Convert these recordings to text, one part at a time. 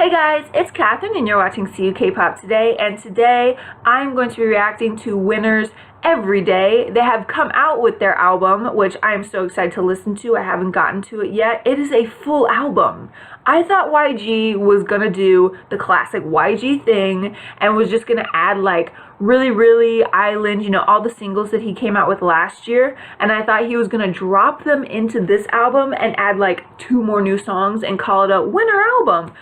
Hey guys, it's Catherine and you're watching CUKpop Today, and today I'm going to be reacting to winners every day. They have come out with their album, which I'm so excited to listen to. I haven't gotten to it yet. It is a full album. I thought YG was gonna do the classic YG thing and was just gonna add like really Island, you know, all the singles that he came out with last year, and I thought he was gonna drop them into this album and add like 2 more new songs and call it a winner album.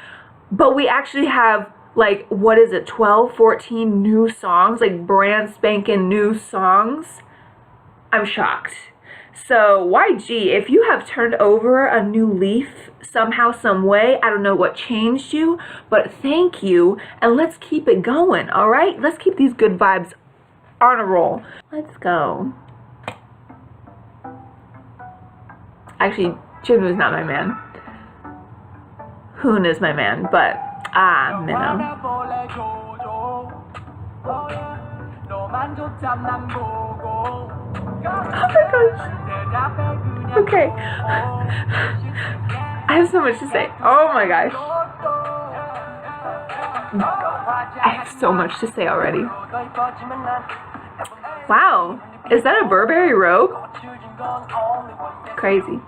But we actually have like, what is it, 12, 14 new songs, like brand spanking new songs. I'm shocked. So YG, if you have turned over a new leaf somehow, some way, I don't know what changed you, but thank you, and let's keep it going, all right? Let's keep these good vibes on a roll. Let's go. Actually, Jinwoo is not my man. Hoon is my man, but Minho. Oh my gosh. Okay. I have so much to say. Oh my gosh. I have so much to say already. Wow. Is that a Burberry robe? Crazy.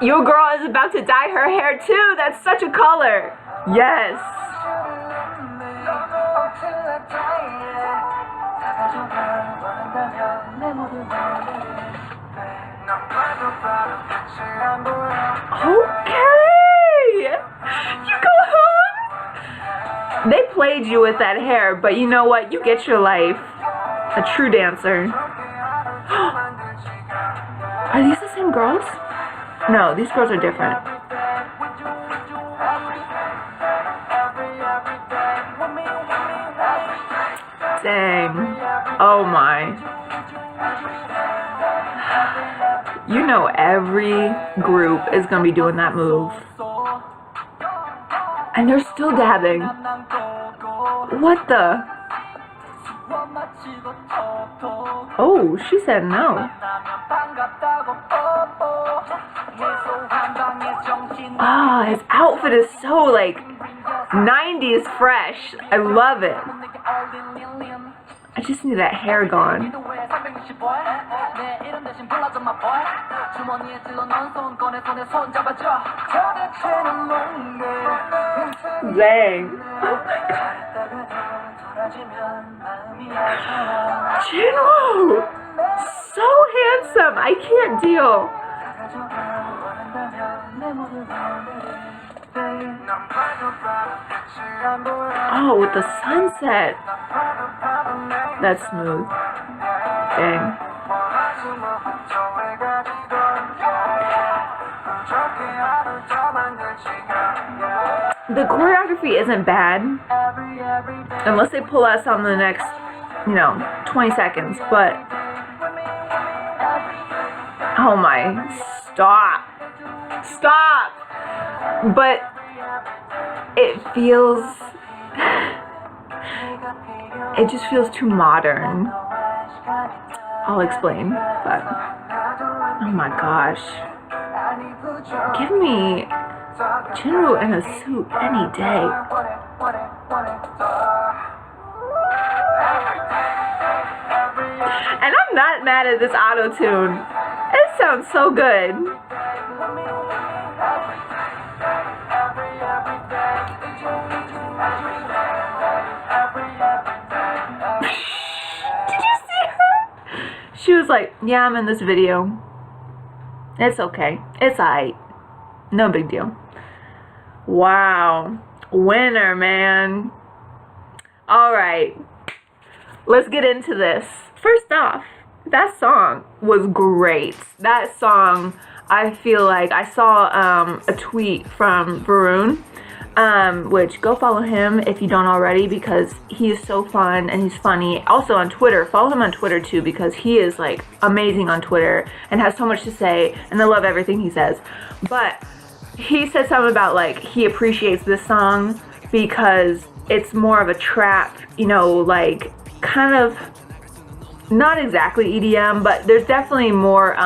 Your girl is about to dye her hair too. That's such a color. Yes. Okay. You go home. They played you with that hair, but you know what? You get your life. A true dancer. Are these the same girls? No, these girls are different. Dang. Oh my. You know every group is gonna be doing that move. And they're still dabbing. What the? Oh, she said no. Ah, his outfit is so like 90s fresh. I love it. I just need that hair gone. Dang. Oh my god. Jinwoo! So handsome! I can't deal. Oh, with the sunset. That's smooth. Dang. The choreography isn't bad, unless they pull us on the next, 20 seconds, but oh my, stop. But it just feels too modern. I'll explain, but oh my gosh. Give me Jinwoo in a suit any day. And I'm not mad at this auto-tune. It sounds so good. Did you see her? She was like, yeah, I'm in this video. It's okay. It's alright. No big deal. Wow. Winner, man. Alright. Let's get into this. First off, that song was great. That song, I feel like I saw a tweet from Varun, which go follow him if you don't already, because he is so fun and he's funny. Also on Twitter, follow him on Twitter too, because he is like amazing on Twitter and has so much to say, and I love everything he says. But he said something about like he appreciates this song because it's more of a trap, like kind of not exactly EDM, but there's definitely more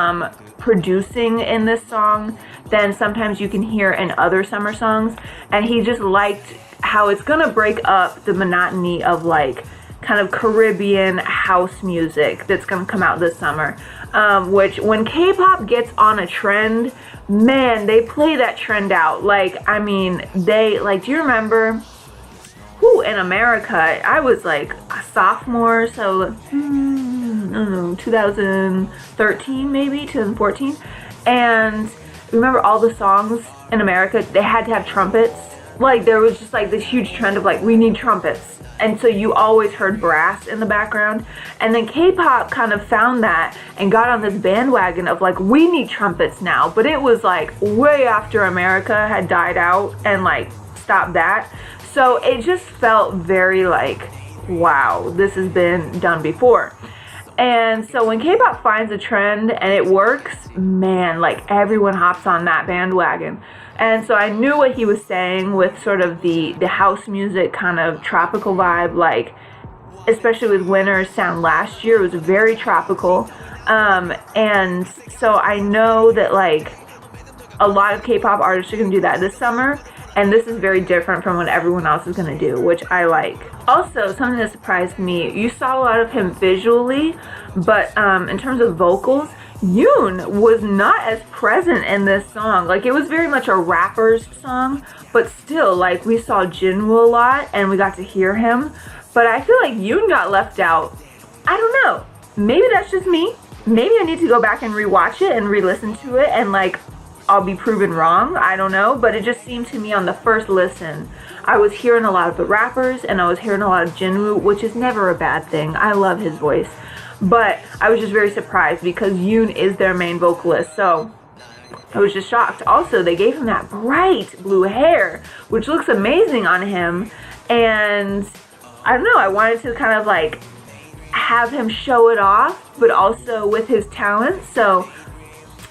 producing in this song than sometimes you can hear in other summer songs. And he just liked how it's gonna break up the monotony of like kind of Caribbean house music that's gonna come out this summer. Which when K-pop gets on a trend, man, they play that trend out. Like, I mean, they, like, do you remember, in America, I was like a sophomore, so, I don't know, 2013 maybe, 2014, and remember all the songs in America, they had to have trumpets. Like, there was just like this huge trend of like, we need trumpets. And so you always heard brass in the background. And then K-pop kind of found that and got on this bandwagon of like, we need trumpets now. But it was like way after America had died out and like stopped that. So it just felt very like, wow, this has been done before. And so when K-pop finds a trend and it works, man, like everyone hops on that bandwagon. And so I knew what he was saying with sort of the house music kind of tropical vibe, like especially with Winter's sound last year, it was very tropical. And so I know that like a lot of K-pop artists are going to do that this summer. And this is very different from what everyone else is going to do, which I like. Also, something that surprised me, you saw a lot of him visually, but in terms of vocals, Yoon was not as present in this song. Like, it was very much a rapper's song, but still, like, we saw Jinwoo a lot and we got to hear him. But I feel like Yoon got left out. I don't know. Maybe that's just me. Maybe I need to go back and rewatch it and re-listen to it and, like, I'll be proven wrong. I don't know. But it just seemed to me on the first listen, I was hearing a lot of the rappers and I was hearing a lot of Jinwoo, which is never a bad thing. I love his voice. But I was just very surprised because Yoon is their main vocalist. So I was just shocked. Also, they gave him that bright blue hair, which looks amazing on him. And I don't know, I wanted to kind of like have him show it off, but also with his talent. So,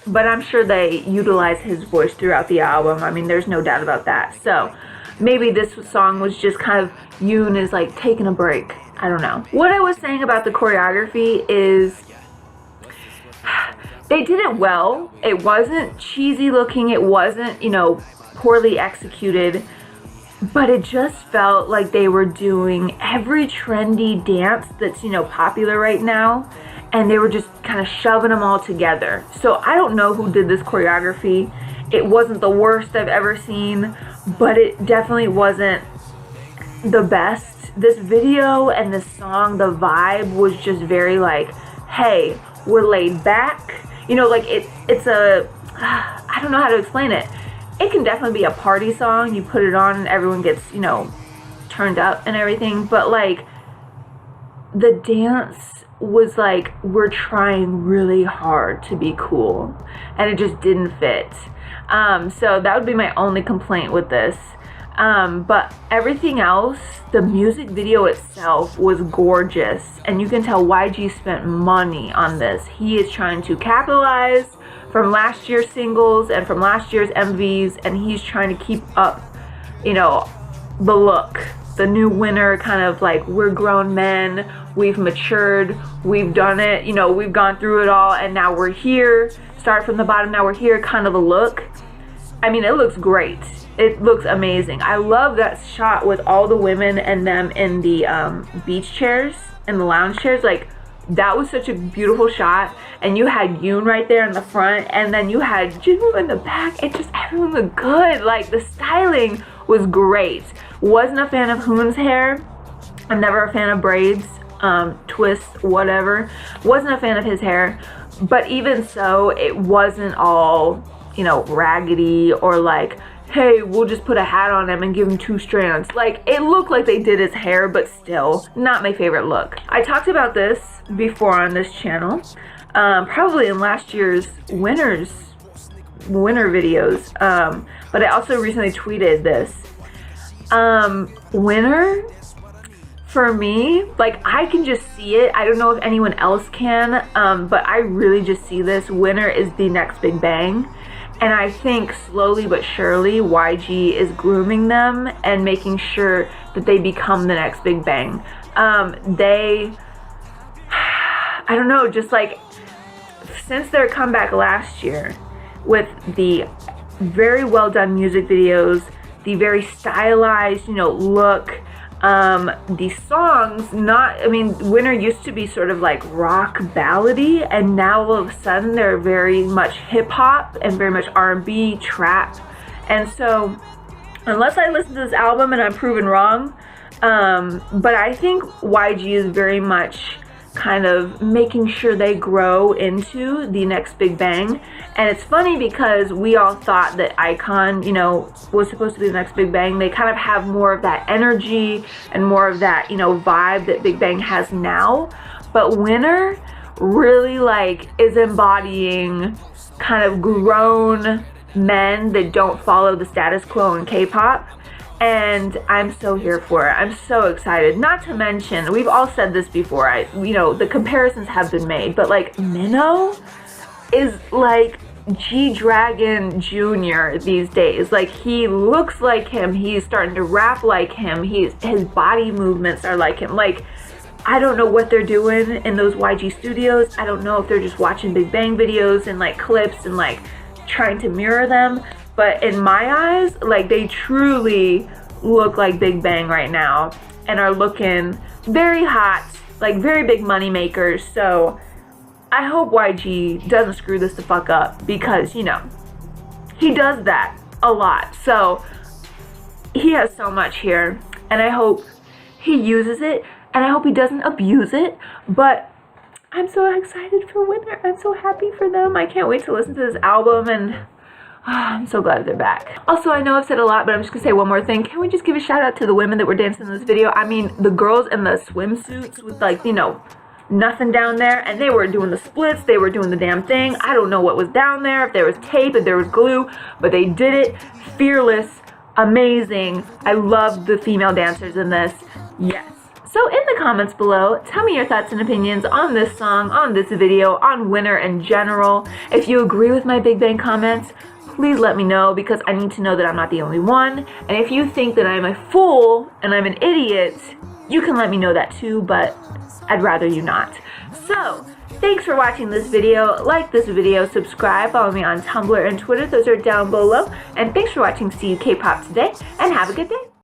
but I'm sure they utilize his voice throughout the album. I mean, there's no doubt about that. So maybe this song was just kind of Yoon is like taking a break. I don't know. What I was saying about the choreography is they did it well. It wasn't cheesy looking. It wasn't, you know, poorly executed. But it just felt like they were doing every trendy dance that's, you know, popular right now. And they were just kind of shoving them all together. So I don't know who did this choreography. It wasn't the worst I've ever seen, but it definitely wasn't the best. This video and this song, the vibe was just very like, hey, we're laid back. You know, like it's a, I don't know how to explain it. It can definitely be a party song. You put it on and everyone gets, you know, turned up and everything. But like the dance was like, we're trying really hard to be cool. And it just didn't fit. So that would be my only complaint with this. But everything else, the music video itself was gorgeous. And you can tell YG spent money on this. He is trying to capitalize from last year's singles and from last year's MVs. And he's trying to keep up, you know, the look. The new Winner kind of like, we're grown men. We've matured. We've done it. You know, we've gone through it all. And now we're here. Start from the bottom. Now we're here kind of a look. I mean, it looks great. It looks amazing. I love that shot with all the women and them in the beach chairs and the lounge chairs. Like, that was such a beautiful shot. And you had Yoon right there in the front. And then you had Jinwoo in the back. It just, everyone looked good. Like, the styling was great. Wasn't a fan of Hoon's hair. I'm never a fan of braids, twists, whatever. Wasn't a fan of his hair. But even so, it wasn't all, you know, raggedy or like, hey, we'll just put a hat on him and give him 2 strands. Like, it looked like they did his hair, but still, not my favorite look. I talked about this before on this channel, probably in last year's winter videos, but I also recently tweeted this. Winter, for me, like, I can just see it. I don't know if anyone else can, but I really just see this. Winter is the next big bang. And I think slowly but surely YG is grooming them and making sure that they become the next big bang. I I don't know, just like since their comeback last year with the very well done music videos, the very stylized, look, the songs, Winner used to be sort of like rock ballady, and now all of a sudden they're very much hip hop and very much R&B, trap. And so unless I listen to this album and I'm proven wrong, but I think YG is very much kind of making sure they grow into the next big bang. And it's funny because we all thought that iKON, was supposed to be the next big bang. They kind of have more of that energy and more of that, vibe that Big Bang has now. But Winner really is embodying kind of grown men that don't follow the status quo in K-pop. And I'm so here for it. I'm so excited. Not to mention, we've all said this before, the comparisons have been made, but Minho is like G-Dragon Jr. these days. He looks like him. He's starting to rap like him. His body movements are like him. I don't know what they're doing in those YG studios. I don't know if they're just watching Big Bang videos and clips and trying to mirror them. But in my eyes, they truly look like Big Bang right now and are looking very hot, very big money makers. So I hope YG doesn't screw this the fuck up, because, he does that a lot. So he has so much here, and I hope he uses it, and I hope he doesn't abuse it. But I'm so excited for Winner. I'm so happy for them. I can't wait to listen to this album, and I'm so glad they're back. Also, I know I've said a lot, but I'm just gonna say one more thing. Can we just give a shout out to the women that were dancing in this video? The girls in the swimsuits with nothing down there, and they were doing the splits, they were doing the damn thing. I don't know what was down there, if there was tape, if there was glue, but they did it. Fearless, amazing. I loved the female dancers in this. Yes. So in the comments below, tell me your thoughts and opinions on this song, on this video, on Winner in general. If you agree with my Big Bang comments, please let me know, because I need to know that I'm not the only one. And if you think that I'm a fool and I'm an idiot, you can let me know that too, but I'd rather you not. So, thanks for watching this video. Like this video, subscribe, follow me on Tumblr and Twitter. Those are down below. And thanks for watching CUKpopToday, and have a good day.